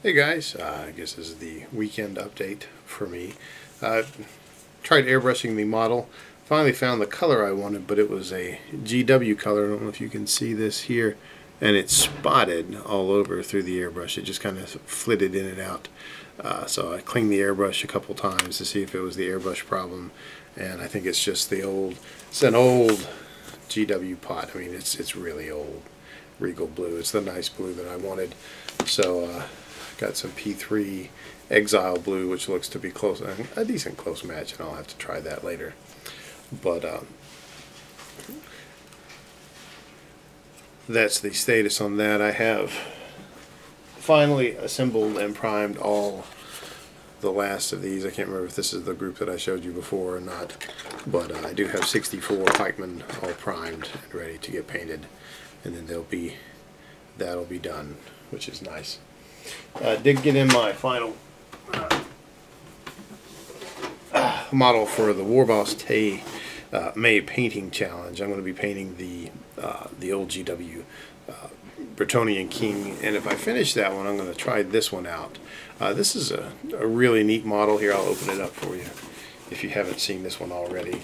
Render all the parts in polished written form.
Hey guys, I guess this is the weekend update for me. Tried airbrushing the model. Finally found the color I wanted, but it was a GW color. I don't know if you can see this here. And it's spotted all over through the airbrush. It just kind of flitted in and out. So I cleaned the airbrush a couple times to see if it was the airbrush problem. And I think it's just it's an old GW pot. I mean, it's really old. Regal blue. It's the nice blue that I wanted. So got some P3 Exile blue, which looks to be a decent close match, and I'll have to try that later. But that's the status on that. I have finally assembled and primed all the last of these. I can't remember if this is the group that I showed you before or not, but I do have 64 pikemen all primed and ready to get painted, and then that'll be done, which is nice. I did get in my final model for the WarbossTae May painting challenge. I'm going to be painting the old GW Bretonnian King, and if I finish that one, I'm going to try this one out. This is a really neat model. Here, I'll open it up for you if you haven't seen this one already.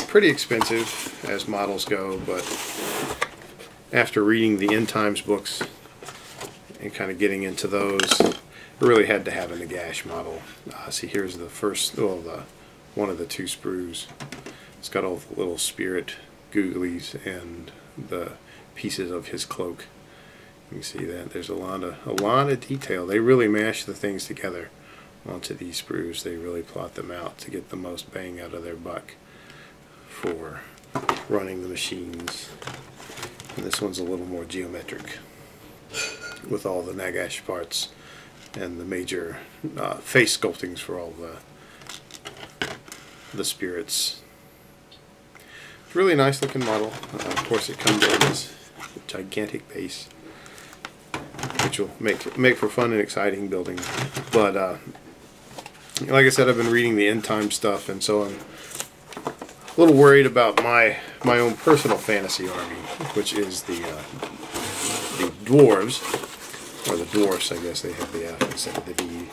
Pretty expensive as models go, but after reading the End Times books and kind of getting into those, I really had to have a Nagash model. See, here's the first, one of the two sprues. It's got all the little spirit googlies and the pieces of his cloak. You can see that there's a lot of detail. They really mash the things together onto these sprues. They really plot them out to get the most bang out of their buck for running the machines. And this one's a little more geometric, with all the Nagash parts and the major face sculptings for all the spirits. It's a really nice looking model. Of course, it comes in this gigantic base, which will make for fun and exciting building. But like I said, I've been reading the End Time stuff, and so I'm a little worried about my own personal fantasy army, which is the dwarves, or the dwarfs, I guess they have the F instead of the D,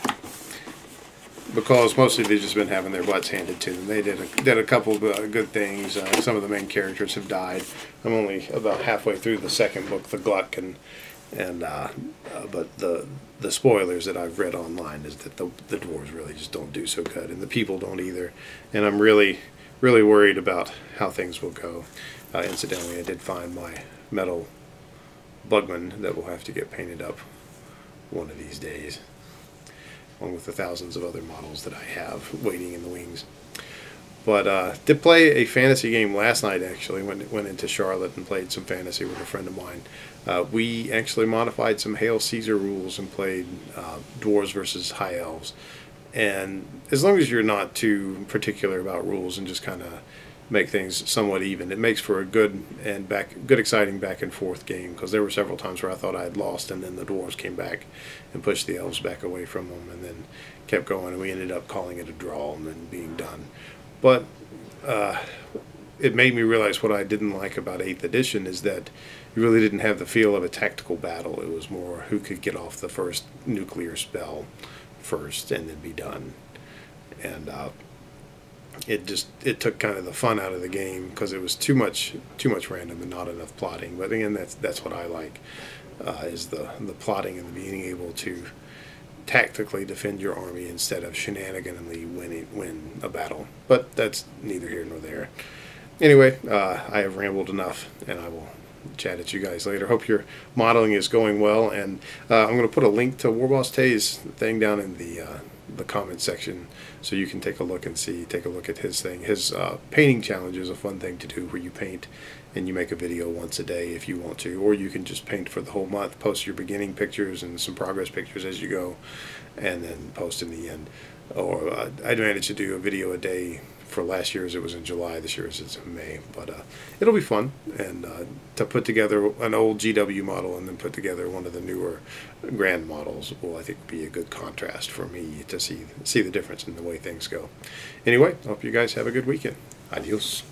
because mostly they've just been having their butts handed to them. They did a couple of good things. Some of the main characters have died. I'm only about halfway through the second book, the Gluck, but the spoilers that I've read online is that the dwarves really just don't do so good, and the people don't either. And I'm really worried about how things will go. Incidentally, I did find my metal Bugman that will have to get painted up one of these days, along with the thousands of other models that I have waiting in the wings. But did play a fantasy game last night, actually. Went into Charlotte and played some fantasy with a friend of mine. We actually modified some Hail Caesar rules and played dwarves versus high elves. And as long as you're not too particular about rules and just kind of make things somewhat even, it makes for a good exciting back and forth game, because there were several times where I thought I had lost, and then the dwarves came back and pushed the elves back away from them, and then kept going, and we ended up calling it a draw and then being done. But it made me realize what I didn't like about 8th edition is that you really didn't have the feel of a tactical battle. It was more who could get off the first nuclear spell first and then be done. And it took kind of the fun out of the game, because it was too much random and not enough plotting. But again, that's what I like, is the plotting and being able to tactically defend your army instead of shenaniganly win a battle. But that's neither here nor there. Anyway, I have rambled enough, and I will chat at you guys later. Hope your modeling is going well, and I'm going to put a link to WarbossTae's thing down in the comment section, so you can take a look at his thing. His painting challenge is a fun thing to do, where you paint and you make a video once a day if you want to, or you can just paint for the whole month, post your beginning pictures and some progress pictures as you go, and then post in the end. Or I managed to do a video a day. For last year's it was in July, this year's it's in May, but it'll be fun. And to put together an old GW model and then put together one of the newer grand models will, I think, be a good contrast for me to see the difference in the way things go. Anyway, I hope you guys have a good weekend. Adios.